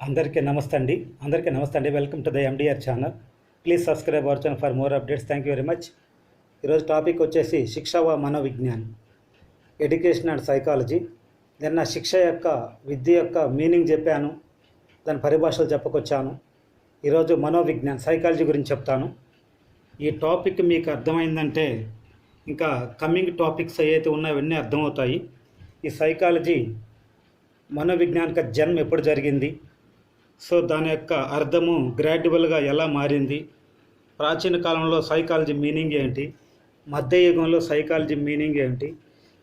అందరికీ నమస్తే అండి. Welcome to the MDR channel. Please subscribe our channel for more updates. Thank you very much. ఈరోజు topic వచ్చేసి శిక్ష వ మనోవిజ్ఞాన్, ఎడ్యుకేషన్ అండ్ సైకాలజీ. నిన్న శిక్ష యొక్క విద్య యొక్క మీనింగ్ చెప్పాను, దాని పరిభాషలు చెప్పుకొచ్చాను. ఈరోజు మనోవిజ్ఞాన్ సైకాలజీ గురించి చెప్తాను. ఈ టాపిక్ మీకు అర్థమైందంటే ఇంకా కమింగ్ టాపిక్స్ ఏవైతే ఉన్నాయో అవన్నీ అర్థమవుతాయి. ఈ సైకాలజీ మనోవిజ్ఞానిక జన్మ ఎప్పుడు జరిగింది, సో దాని యొక్క అర్థము గ్రాడ్యువల్గా ఎలా మారింది, ప్రాచీన కాలంలో సైకాలజీ మీనింగ్ ఏంటి, మధ్యయుగంలో సైకాలజీ మీనింగ్ ఏంటి,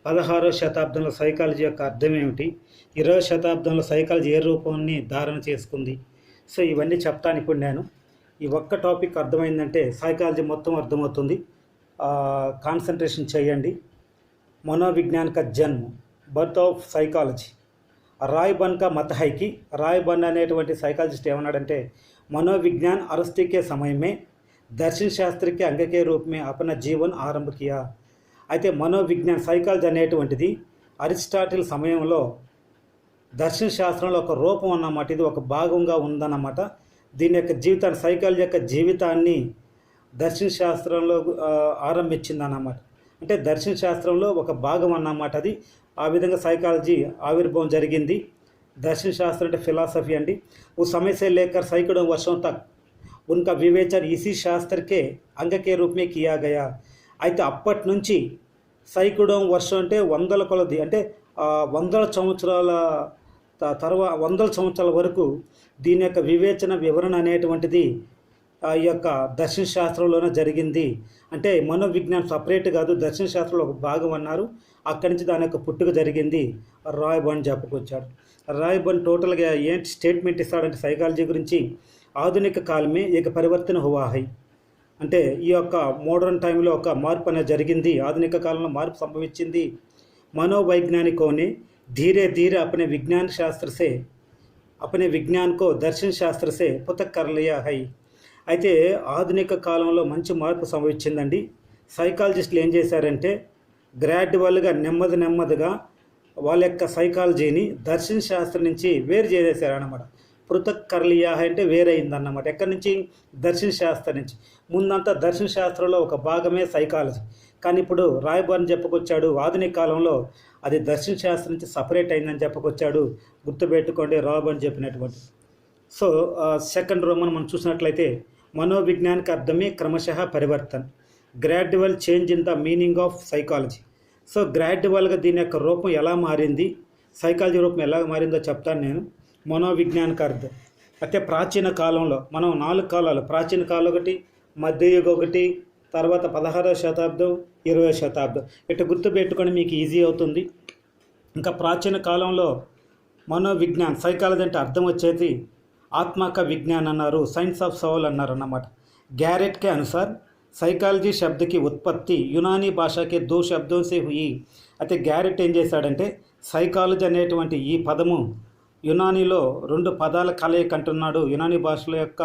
16వ శతాబ్దంలో సైకాలజీ యొక్క అర్థం ఏమిటి, 20వ శతాబ్దంలో సైకాలజీ ఏ రూపాన్ని ధారణ చేసుకుంది. సో ఇవన్నీ చెప్తాను ఇప్పుడు నేను. ఈ ఒక్క టాపిక్ అర్థమైందంటే సైకాలజీ మొత్తం అర్థమవుతుంది. కాన్సన్ట్రేషన్ చేయండి. మనోవిజ్ఞానిక జన్మ, బర్త్ ఆఫ్ సైకాలజీ. రాయ్బన్ కా మత హైకి, రాయ్బన్ అనేటువంటి సైకాలజిస్ట్ ఏమన్నాడంటే, మనోవిజ్ఞాन अरस्ती के समय में దర్శన శాస్త్ర के अंग के रूप में अपना जीवन आरंभ किया. అయితే మనోవిజ్ఞాన్ సైకాలజీ అనేటువంటిది అరిస్టాటిల్ సమయంలో దర్శన శాస్త్రంలో ఒక రూపం అన్నమాట, ఇది ఒక భాగంగా ఉందన్నమాట. దీని యొక్క జీవితాన్ని, సైకాలజీ యొక్క జీవితాన్ని దర్శన శాస్త్రంలో ఆరంభించిందన్నమాట. అంటే దర్శన శాస్త్రంలో ఒక భాగం అన్నమాట అది. ఆ విధంగా సైకాలజీ ఆవిర్భావం జరిగింది. दर्शन शास्त्र అంటే फिलॉसफी అండి. उस समय से लेकर सैकड़ों वर्षों तक उनका विवेचन इसी शास्त्र के अंग के रूप में किया गया. అయితే అప్పటి నుంచి సైకడోం వర్షం అంటే వందల కొలది, అంటే వందల సంవత్సరాల వందల సంవత్సరాల వరకు దీని యొక్క వివేచన వివరణ అనేటువంటిది ఈ యొక్క దర్శన శాస్త్రంలోనే జరిగింది. అంటే మనోవిజ్ఞానం సపరేట్ కాదు, దర్శన శాస్త్రంలో ఒక భాగం అన్నారు. అక్కడి నుంచి దాని యొక్క పుట్టుక జరిగింది. రాయ్బన్ చెప్పుకొచ్చాడు. రాయ్బన్ టోటల్గా ఏంటి స్టేట్మెంట్ ఇస్తాడంటే సైకాలజీ గురించి, ఆధునిక కాలమే ఏక పరివర్తన హువా హై. అంటే ఈ యొక్క మోడర్న్ టైంలో ఒక మార్పు అనేది జరిగింది, ఆధునిక కాలంలో మార్పు సంభవించింది. मनोवैज्ञानिकों ने धीरे धीरे अपने विज्ञान को दर्शन शास्त्र से पृथक कर लिया है. అయితే ఆధునిక కాలంలో మంచి మార్పు సంభవించిందండి. సైకాలజిస్టులు ఏం చేశారంటే గ్రాడ్యువల్గా నెమ్మదిగా వాళ్ళ యొక్క సైకాలజీని దర్శన శాస్త్రం నుంచి వేరు చేసేసారన్నమాట. పృథక్ కర్లియా అంటే వేరైందన్నమాట. ఎక్కడి నుంచి? దర్శన శాస్త్రం నుంచి. ముందంతా దర్శన శాస్త్రంలో ఒక భాగమే సైకాలజీ, కానీ ఇప్పుడు రాయ్బర్న్ చెప్పుకొచ్చాడు ఆధునిక కాలంలో అది దర్శన శాస్త్రం నుంచి సపరేట్ అయిందని చెప్పుకొచ్చాడు. గుర్తుపెట్టుకోండి రాయ్బర్న్ చెప్పినటువంటి. సో సెకండ్ రోమన్ మనం చూసినట్లయితే మనోవిజ్ఞానిక అర్థమే క్రమశः పరివర్తన్, gradual change in the meaning of psychology. So గ్రాడ్యువల్గా దీని యొక్క రూపం ఎలా మారింది, సైకాలజీ రూపం ఎలా మారిందో చెప్తాను నేను. మనోవిజ్ఞానిక అర్థం అయితే ప్రాచీన కాలంలో మనం 4 కాలాలు, ప్రాచీన కాలం ఒకటి, మధ్యయుగం ఒకటి, తర్వాత 16వ శతాబ్దం, 20వ శతాబ్దం. ఇట్లా గుర్తుపెట్టుకొని మీకు ఈజీ అవుతుంది. ఇంకా ప్రాచీన కాలంలో మనోవిజ్ఞాన్ సైకాలజీ అంటే అర్థం వచ్చేది आत्मा का विज्ञान అన్నారు, సైన్స్ ఆఫ్ సోల్ అన్నారు అన్నమాట. गैरेट के अनुसार సైకాలజీ शब्द की उत्पत्ति యునానీ భాషా के 2 शब्दों से हुई. అయితే గ్యారెట్ ఏం చేశాడంటే సైకాలజీ అనేటువంటి ఈ పదము యునానీలో 2 పదాల కలయిక అంటున్నాడు. యునానీ భాషలో యొక్క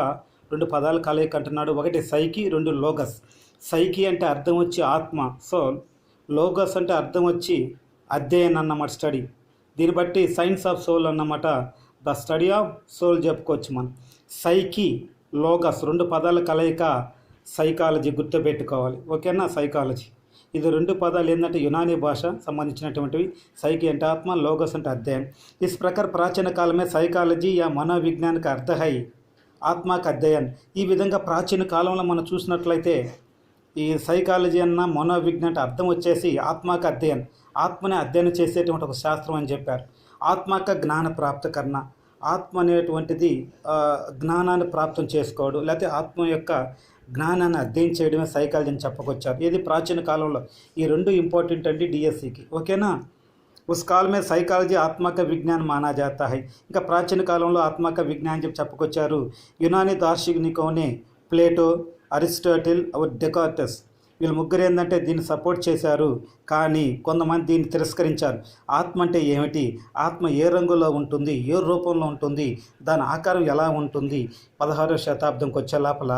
2 పదాల కలయిక అంటున్నాడు. ఒకటి సైకి, 2 లోగస్. సైకి అంటే అర్థం వచ్చి ఆత్మ, సో లోగస్ అంటే అర్థం వచ్చి అధ్యయనం అన్నమాట, స్టడీ. దీన్ని బట్టి సైన్స్ ఆఫ్ సోల్ అన్నమాట, ద స్టడీ ఆఫ్ సోల్ చెప్పుకోవచ్చు మనం. సైకి, లోగస్ 2 పదాల కలయిక సైకాలజీ, గుర్తుపెట్టుకోవాలి. ఓకేనా? సైకాలజీ ఇది 2 పదాలు ఏంటంటే యునానీ భాష సంబంధించినటువంటివి. సైకి అంటే ఆత్మ, లోగస్ అంటే అధ్యయనం. ఇస్ ప్రకారం ప్రాచీన కాలమే సైకాలజీ యా మనోవిజ్ఞానిక అర్థ హై ఆత్మక అధ్యయన్. ఈ విధంగా ప్రాచీన కాలంలో మనం చూసినట్లయితే ఈ సైకాలజీ అన్న మనోవిజ్ఞాన అర్థం వచ్చేసి ఆత్మక అధ్యయన్, ఆత్మని అధ్యయనం చేసేటువంటి ఒక శాస్త్రం అని చెప్పారు. ఆత్మక జ్ఞాన ప్రాప్త కర్ణ, ఆత్మ అనేటువంటిది జ్ఞానాన్ని ప్రాప్తం చేసుకోవడం, లేకపోతే ఆత్మ యొక్క జ్ఞానాన్ని అధ్యయనం చేయడమే సైకాలజీ అని చెప్పుకొచ్చారు. ఇది ప్రాచీన కాలంలో. ఈ 2 ఇంపార్టెంట్ అండి డిఎస్సికి. ఓకేనా? ఉస్ కాల్ మే సైకాలజీ ఆత్మక విజ్ఞాన్ మానా జాతా హై. ఇంకా ప్రాచీన కాలంలో ఆత్మక విజ్ఞానం చెప్పి చెప్పుకొచ్చారు. యునానీ దార్శనికోనే ప్లేటో, అరిస్టాటిల్, డెకార్టస్, వీళ్ళు ముగ్గురు ఏంటంటే దీన్ని సపోర్ట్ చేశారు, కానీ కొంతమంది దీన్ని తిరస్కరించారు. ఆత్మ అంటే ఏమిటి, ఆత్మ ఏ రంగులో ఉంటుంది, ఏ రూపంలో ఉంటుంది, దాని ఆకారం ఎలా ఉంటుంది, 16వ శతాబ్దంకి వచ్చే లోపల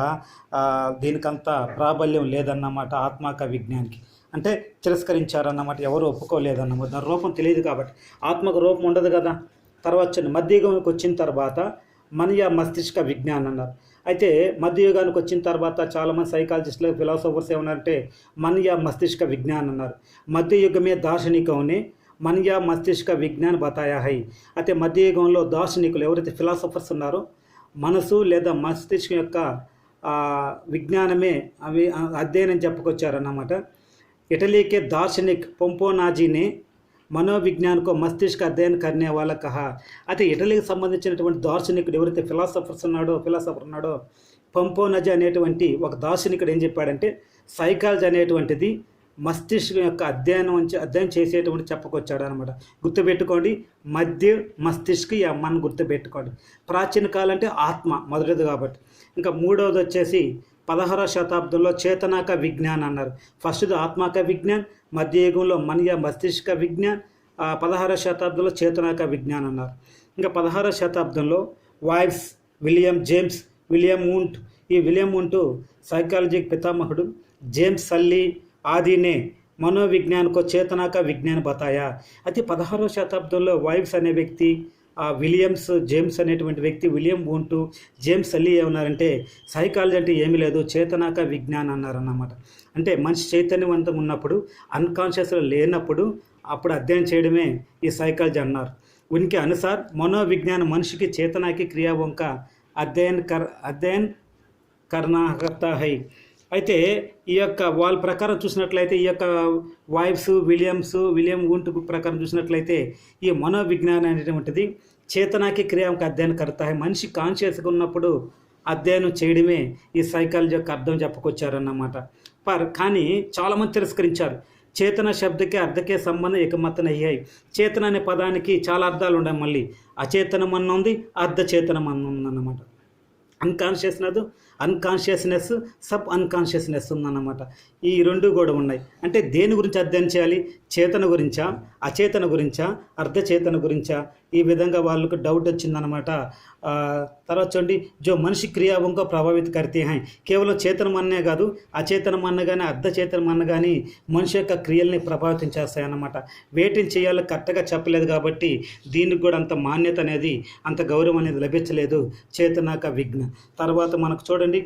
దీనికంతా ప్రాబల్యం లేదన్నమాట ఆత్మక విజ్ఞానికి. అంటే తిరస్కరించారన్నమాట, ఎవరు ఒప్పుకోలేదన్నమాట. దాని రూపం తెలియదు కాబట్టి. ఆత్మకు రూపం ఉండదు కదా. తర్వాత మధ్యయుగంకి వచ్చిన తర్వాత మన యా మస్తిష్క విజ్ఞాన్ అన్నారు. అయితే మధ్యయుగానికి వచ్చిన తర్వాత చాలామంది సైకాలజిస్టులు ఫిలాసఫర్స్ ఏమన్నారంటే మన యా మస్తిష్క విజ్ఞాన్ అన్నారు. మధ్యయుగమే దార్శనికవునే మన యా మస్తిష్క విజ్ఞాన్ బతాయా హై. అయితే మధ్యయుగంలో దార్శనికులు ఎవరైతే ఫిలాసఫర్స్ ఉన్నారో మనసు లేదా మస్తిష్కం యొక్క విజ్ఞానమే అవి అధ్యయనం చెప్పుకొచ్చారన్నమాట. इटली के दार्शनिक पोंपोनाजी ने మనోవిజ్ఞాన్ కో మస్తిష్క అధ్యయనం కర్నే వాళ్ళ కహా. అయితే ఇటలీకి సంబంధించినటువంటి దార్శనికుడు ఎవరైతే ఫిలాసఫర్ ఉన్నాడో పంపోనజీ అనేటువంటి ఒక దార్శనికుడు ఏం చెప్పాడంటే సైకాలజీ అనేటువంటిది మస్తిష్కం యొక్క అధ్యయనం చేసేటువంటి చెప్పుకొచ్చాడు అనమాట. గుర్తుపెట్టుకోండి, మధ్య మస్తిష్క ఈ అమ్మని గుర్తుపెట్టుకోండి. ప్రాచీన కాలం అంటే ఆత్మ మొదటిది కాబట్టి. ఇంకా మూడవది వచ్చేసి 16వ శతాబ్దంలో చేతనాక విజ్ఞాన్ అన్నారు. ఫస్ట్ది ఆత్మాక విజ్ఞాన్, మధ్యయుగంలో మనయ మస్తిష్క విజ్ఞాన్, 16వ శతాబ్దంలో చేతనాక విజ్ఞాన్ అన్నారు. ఇంకా 16వ శతాబ్దంలో వాయివ్స్, విలియం వూంట్. ఈ విలియం వూంట్ సైకాలజీకి పితామహుడు. జేమ్స్ సల్లీ ఆదినే మనోవిజ్ఞాన్కో చేతనాక విజ్ఞాన్ బతాయా. అయితే 16వ శతాబ్దంలో వాయివ్స్ అనే వ్యక్తి, జేమ్స్ అనేటువంటి వ్యక్తి, విలియం వూంటు, జేమ్స్ సల్లీ ఏమన్నారంటే సైకాలజీ అంటే ఏమీ లేదు, చేతనాక విజ్ఞాన్ అన్నారన్నమాట. అంటే మనిషి చైతన్యవంతం ఉన్నప్పుడు, అన్కాన్షియస్లో లేనప్పుడు అప్పుడు అధ్యయనం చేయడమే ఈ సైకాలజీ అన్నారు. ఉనికి అనుసార్ మనోవిజ్ఞాన మనిషికి చేతనాకి క్రియావంక అధ్యయన్ కర్ణకర్త హై. అయితే ఈ యొక్క వాళ్ళ ప్రకారం చూసినట్లయితే ఈ యొక్క వాయివ్స్, విలియం వూంట్ ప్రకారం చూసినట్లయితే ఈ మనోవిజ్ఞానం అనేటువంటిది చేతనాకి క్రియాకి అధ్యయనం కర్త. మనిషి కాన్షియస్గా ఉన్నప్పుడు అధ్యయనం చేయడమే ఈ సైకాలజీ యొక్క అర్థం చెప్పుకొచ్చారన్నమాట. కానీ చాలామంది తిరస్కరించారు. చేతన శబ్దకే అర్ధకే సంబంధం ఏకమతన అయ్యాయి. చేతన అనే పదానికి చాలా అర్థాలు ఉన్నాయి. మళ్ళీ అచేతనం అన్న ఉంది, అర్ధచేతనం అన్న ఉందన్నమాట. అన్కాన్షియస్నెస్, సబ్ అన్కాన్షియస్నెస్ ఉందన్నమాట. ఈ రెండు కూడా ఉన్నాయి. అంటే దేని గురించి అధ్యయనం చేయాలి? చేతన గురించా, అచేతన గురించా, అర్ధచేతన గురించా? ఈ విధంగా వాళ్ళకు డౌట్ వచ్చిందనమాట. తర్వాత చూడండి, జో మనిషి క్రియావంగా ప్రభావిత కర్తే హై. కేవలం చేతనం అన్నే కాదు, అచేతనం అన్న కానీ అర్ధచేతనం అన్న కానీ మనిషి యొక్క క్రియల్ని ప్రభావితం చేస్తాయన్నమాట. వేటిని చేయాలో కరెక్ట్గా చెప్పలేదు కాబట్టి దీనికి కూడా అంత మాన్యత అనేది, అంత గౌరవం అనేది లభించలేదు చేతనాక విజ్ఞ. తర్వాత మనకు చూడండి,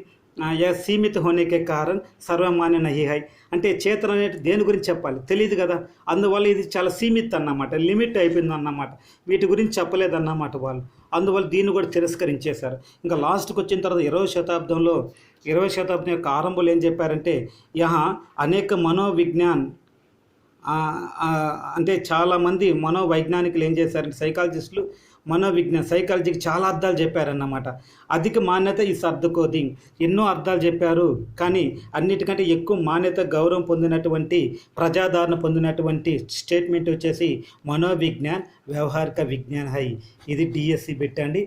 సీమిత హోనేకే కారణం సర్వమాన్య నహి హై. అంటే చేతన అనేది దేని గురించి చెప్పాలి తెలియదు కదా, అందువల్ల ఇది చాలా సీమిత్ అన్నమాట, లిమిట్ అయిపోయింది అన్నమాట. వీటి గురించి చెప్పలేదన్నమాట వాళ్ళు. అందువల్ల దీన్ని కూడా తిరస్కరించేశారు. ఇంకా లాస్ట్కి వచ్చిన తర్వాత 20వ శతాబ్దం యొక్క ఆరంభంలో ఏం చెప్పారంటే అనేక మనోవిజ్ఞాన్ అంటే చాలామంది మనోవైజ్ఞానికులు ఏం చేశారంటే సైకాలజిస్టులు సైకాలజీకి చాలా అర్థాలు చెప్పారన్నమాట. అధిక మాన్యత ఈ శబ్దకోది, ఎన్నో అర్థాలు చెప్పారు. కానీ అన్నిటికంటే ఎక్కువ మాన్యత, గౌరవం పొందినటువంటి, ప్రజాదరణ పొందినటువంటి స్టేట్మెంట్ వచ్చేసి మనోవిజ్ఞాన్ వ్యవహారిక విజ్ఞాన్ హై. ఇది డిఎస్సి పెట్టండి.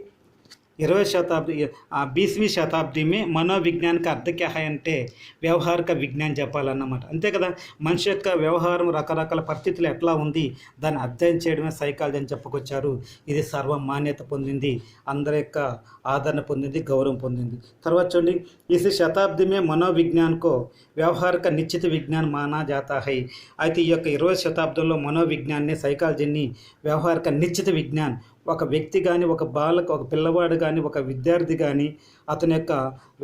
20वीं शताब्दी में మనోవిజ్ఞాన్ का अर्थ क्या है అంటే వ్యవహారిక విజ్ఞానం చెప్పాలన్నమాట. అంతే కదా, మనిషి యొక్క వ్యవహారం రకరకాల పరిస్థితులు ఎట్లా ఉంది దాన్ని అధ్యయనం చేయడమే సైకాలజీ అని చెప్పుకొచ్చారు. ఇది సర్వ మాన్యత పొందింది, అందరి యొక్క ఆదరణ పొందింది, గౌరవం పొందింది. తర్వాత చూడండి, ఇస్ శతాబ్ది మే మనోవిజ్ఞాన్ కో వ్యవహారిక నిశ్చిత విజ్ఞాన్ మానా జాతా హై. అయితే ఈ యొక్క 20వ శతాబ్దంలో మనోవిజ్ఞాన్ని, సైకాలజీని వ్యవహారిక నిశ్చిత విజ్ఞాన్, ఒక వ్యక్తి కానీ, ఒక పిల్లవాడు కానీ, ఒక విద్యార్థి కానీ అతని యొక్క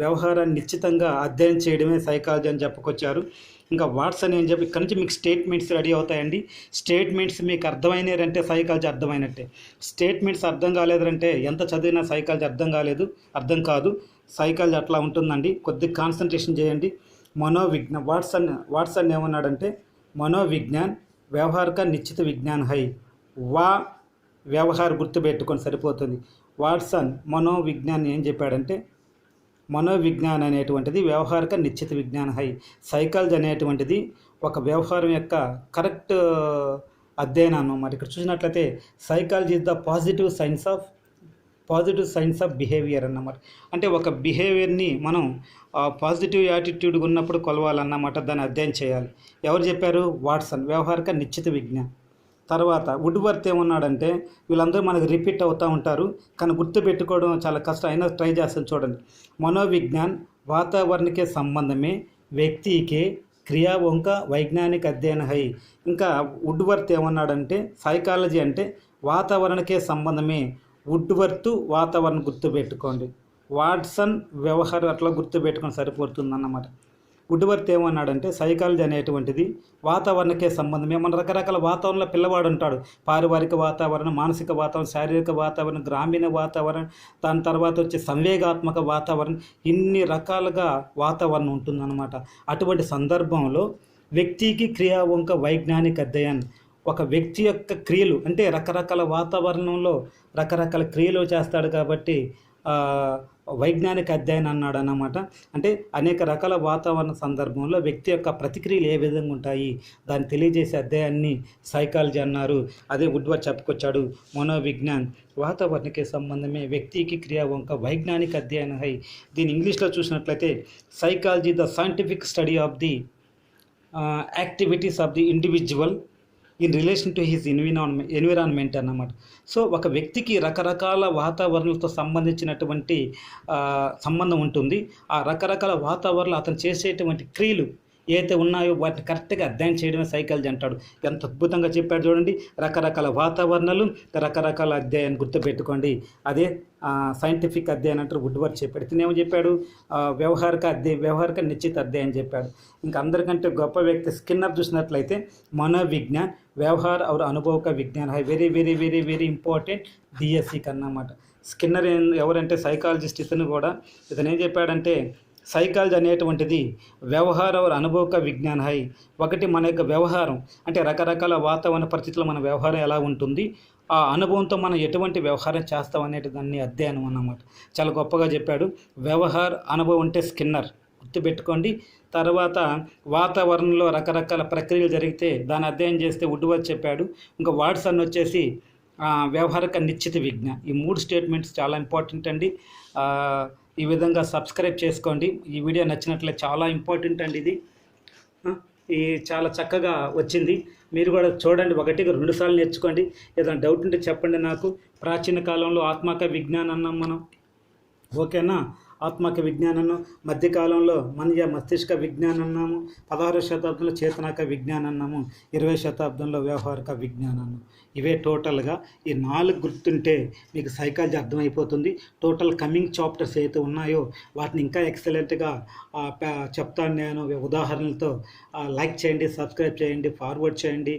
వ్యవహారాన్ని నిశ్చితంగా అధ్యయనం చేయడమే సైకాలజీ అని చెప్పుకొచ్చారు. ఇంకా వాట్సన్ అని చెప్పి ఇక్కడ నుంచి మీకు స్టేట్మెంట్స్ రెడీ అవుతాయండి. స్టేట్మెంట్స్ మీకు అర్థమైనారంటే సైకాలజీ అర్థమైనట్టే. స్టేట్మెంట్స్ అర్థం కాలేదంటే ఎంత చదివినా సైకాలజీ అర్థం కాదు. సైకాలజీ అట్లా ఉంటుందండి. కొద్దిగా కాన్సన్ట్రేషన్ చేయండి. వాట్సన్ ఏమన్నాడంటే మనోవిజ్ఞాన్ వ్యవహారిక నిశ్చిత విజ్ఞాన్ హై. వ్యవహార గుర్తుపెట్టుకొని సరిపోతుంది. వాట్సన్ మనోవిజ్ఞాన్ ఏం చెప్పాడంటే మనోవిజ్ఞానం అనేటువంటిది వ్యవహారిక నిశ్చిత విజ్ఞాన హై. సైకాలజీ అనేటువంటిది ఒక వ్యవహారం యొక్క కరెక్ట్ అధ్యయనం అన్నమాట. ఇక్కడ చూసినట్లయితే psychology is the positive science of behaviour అన్నమాట. అంటే ఒక బిహేవియర్ని మనం పాజిటివ్ యాటిట్యూడ్ ఉన్నప్పుడు కొలవాలన్నమాట, దాన్ని అధ్యయనం చేయాలి. ఎవరు చెప్పారు? వాట్సన్, వ్యవహారిక నిశ్చిత విజ్ఞానం. తర్వాత వుడ్వర్త్ ఏమన్నాడంటే వీళ్ళందరూ మనకు రిపీట్ అవుతూ ఉంటారు కానీ గుర్తుపెట్టుకోవడం చాలా కష్టం, అయినా ట్రై చేస్తాను చూడండి. మనోవిజ్ఞాన్ వాతావరణకే సంబంధమే వ్యక్తికే క్రియావంక వైజ్ఞానిక అధ్యయన హై. ఇంకా వుడ్వర్త్ ఏమన్నాడంటే సైకాలజీ అంటే వాతావరణకే సంబంధమే వుడ్వర్త్ వాతావరణం గుర్తుపెట్టుకోండి, వాట్సన్ వ్యవహారం అట్లా గుర్తుపెట్టుకొని సరిపోతుంది అన్నమాట. వుడ్వర్త్ ఏమన్నాడంటే సైకాలజీ అనేటువంటిది వాతావరణకే సంబంధం. ఏమన్నా రకరకాల వాతావరణంలో పిల్లవాడు ఉంటాడు. పారివారిక వాతావరణం, మానసిక వాతావరణం, శారీరక వాతావరణం, గ్రామీణ వాతావరణం, దాని తర్వాత వచ్చి సంవేగాత్మక వాతావరణం, ఇన్ని రకాలుగా వాతావరణం ఉంటుందన్నమాట. అటువంటి సందర్భంలో వ్యక్తికి క్రియావంక వైజ్ఞానిక అధ్యయనం, ఒక వ్యక్తి యొక్క క్రియలు అంటే రకరకాల వాతావరణంలో రకరకాల క్రియలు చేస్తాడు కాబట్టి వైజ్ఞానిక అధ్యయనం అన్నాడు అన్నమాట. అంటే అనేక రకాల వాతావరణ సందర్భంలో వ్యక్తి యొక్క ప్రతిక్రియలు ఏ విధంగా ఉంటాయి దాన్ని తెలియజేసే అధ్యయనాన్ని సైకాలజీ అన్నారు. అదే వుడ్వర్త్ చెప్పుకొచ్చాడు. మనోవిజ్ఞాన్ వాతావరణకే సంబంధమే వ్యక్తికి క్రియావంక వైజ్ఞానిక అధ్యయనం హై. దీని ఇంగ్లీష్లో చూసినట్లయితే psychology the scientific study of the activities of the individual in relation to his environment అన్నమాట. సో ఒక వ్యక్తికి రకరకాల వాతావరణాలతో సంబంధించినటువంటి సంబంధం ఉంటుంది. ఆ రకరకాల వాతావరణాలు అతను చేసేటువంటి క్రియలు ఏదైతే ఉన్నాయో వాటిని కరెక్ట్గా అధ్యయనం చేయడమే సైకాలజీ అంటాడు. ఎంత అద్భుతంగా చెప్పాడు చూడండి. రకరకాల వాతావరణాలు, రకరకాల అధ్యయనం గుర్తుపెట్టుకోండి. అదే సైంటిఫిక్ అధ్యయనం అంటారు. వుడ్వర్త్ చెప్పాడు. ఇతనేమో చెప్పాడు వ్యవహారిక నిశ్చిత అధ్యయనం చెప్పాడు. ఇంకా అందరికంటే గొప్ప వ్యక్తి స్కిన్నర్ చూసినట్లయితే మనోవిజ్ఞాన్ వ్యవహార और अनुभव का विज्ञान है very very very very important DSC కన్నమాట. స్కిన్నర్ ఎవరంటే సైకాలజిస్ట్. ఇతను ఏం చెప్పాడంటే సైకాలజీ అనేటువంటిది వ్యవహార और अनुभव का विज्ञान है. ఒకటి మన యొక్క వ్యవహారం అంటే రకరకాల వాతావరణ పరిస్థితుల్లో మన వ్యవహారం ఎలా ఉంటుంది, ఆ అనుభవంతో మనం ఎటువంటి వ్యవహారం చేస్తాం అనేది దాన్ని అధ్యయనం అన్నమాట. చాలా గొప్పగా చెప్పాడు. వ్యవహార అనుభవం అంటే స్కిన్నర్ గుర్తుపెట్టుకోండి. తర్వాత వాతావరణంలో రకరకాల ప్రక్రియలు జరిగితే దాన్ని అధ్యయనం చేస్తే వుడ్వర్త్ చెప్పాడు. ఇంకా వాట్సన్ వచ్చేసి వ్యవహారిక నిశ్చిత విజ్ఞానం. ఈ 3 స్టేట్మెంట్స్ చాలా ఇంపార్టెంట్ అండి. ఈ విధంగా సబ్స్క్రైబ్ చేసుకోండి. ఈ వీడియో నచ్చినట్లయితే చాలా ఇంపార్టెంట్ అండి. ఇది చాలా చక్కగా వచ్చింది. మీరు కూడా చూడండి, 1-2 సార్లు నేర్చుకోండి. ఏదైనా డౌట్ ఉంటే చెప్పండి నాకు. ప్రాచీన కాలంలో ఆత్మక విజ్ఞానం అన్నాం మనం, ఓకేనా. ఆత్మక విజ్ఞానం, మధ్యకాలంలో మస్తిష్క విజ్ఞానం అన్నాము, 16వ శతాబ్దంలో చేతనాక విజ్ఞానం అన్నాము, 20వ శతాబ్దంలో వ్యవహారిక విజ్ఞానం అన్నాము. ఇవే టోటల్గా ఈ 4 గుర్తుంటే మీకు సైకాలజీ అర్థమైపోతుంది. టోటల్ కమింగ్ చాప్టర్స్ ఏవైతే ఉన్నాయో వాటిని ఇంకా ఎక్సలెంట్గా చెప్తాను నేను ఉదాహరణలతో. లైక్ చేయండి, సబ్స్క్రైబ్ చేయండి, ఫార్వర్డ్ చేయండి,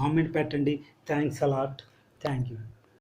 కామెంట్ పెట్టండి. Thanks a lot. Thank you.